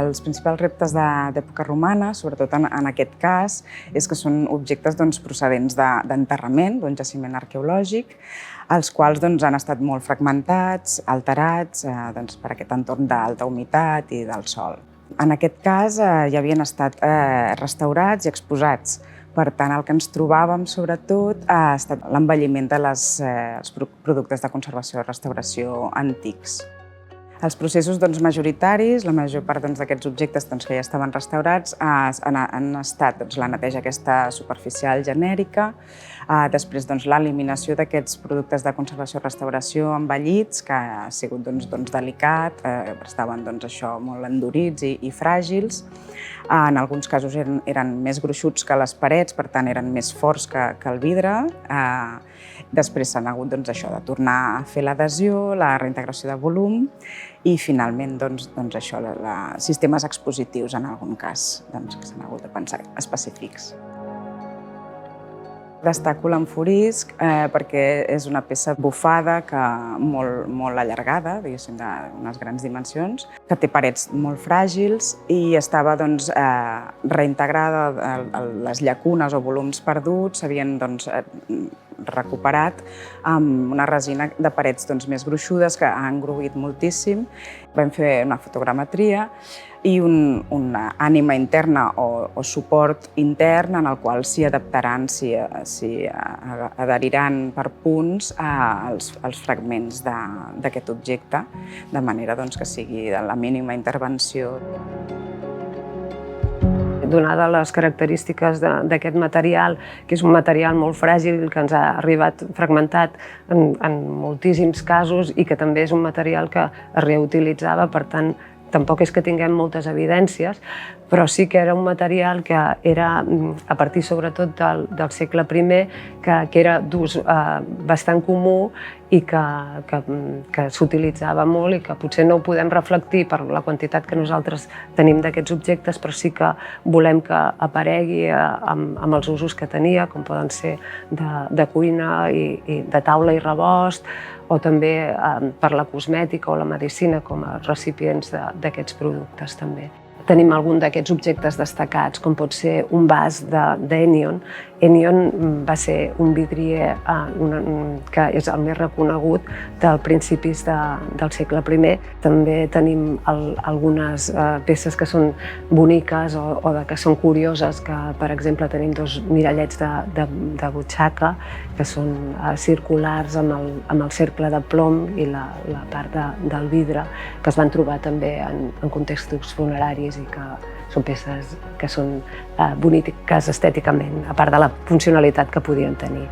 Els principals reptes d'època romana, sobretot en aquest cas, és que són objectes procedents d'enterrament, d'un jaciment arqueològic, els quals han estat molt fragmentats, alterats per aquest entorn d'alta humitat i del sol. En aquest cas ja havien estat restaurats i exposats. Per tant, el que ens trobàvem, sobretot, ha estat l'envelliment dels productes de conservació i restauració antics. Els processos majoritaris, la major part d'aquests objectes que ja estaven restaurats, han estat la neteja aquesta superficial genèrica, després l'eliminació d'aquests productes de conservació i restauració envellits, que ha sigut delicat, estaven molt endurits i fràgils. En alguns casos eren més gruixuts que les parets, per tant eren més forts que el vidre. Després s'han hagut de tornar a fer l'adhesió, la reintegració de volum i finalment sistemes expositius en algun cas que s'han hagut de pensar específics. Destaco l'enfurisc perquè és una peça bufada molt allargada, diguéssim, d'unes grans dimensions, que té parets molt fràgils i estava reintegrada, les llacunes o volums perduts s'havien recuperat amb una resina de parets més gruixudes que ha engruixit moltíssim. Vam fer una fotogrametria i una ànima interna o suport intern en el qual s'hi adaptaran, s'hi adheriran per punts els fragments d'aquest objecte, de manera que sigui de la mínima intervenció. Donada les característiques d'aquest material, que és un material molt fràgil, que ens ha arribat fragmentat en moltíssims casos i que també és un material que es reutilitzava, per tant, tampoc és que tinguem moltes evidències, però sí que era un material que era, a partir sobretot del segle I, que era d'ús bastant comú i que s'utilitzava molt i que potser no ho podem reflectir per la quantitat que nosaltres tenim d'aquests objectes, però sí que volem que aparegui amb els usos que tenia, com poden ser de cuina i de taula i rebost, o també per la cosmètica o la medicina com a recipients d'aquests productes també. Tenim algun d'aquests objectes destacats, com pot ser un vas d'Ennion. Ennion va ser un vidrier que és el més reconegut dels principis del segle I. També tenim algunes peces que són boniques o que són curioses, que per exemple tenim dos mirallets de butxaca que són circulars amb el cercle de plom i la part del vidre, que es van trobar també en contextos funeraris i que són peces que són boniques estèticament, a part de la funcionalitat que podien tenir.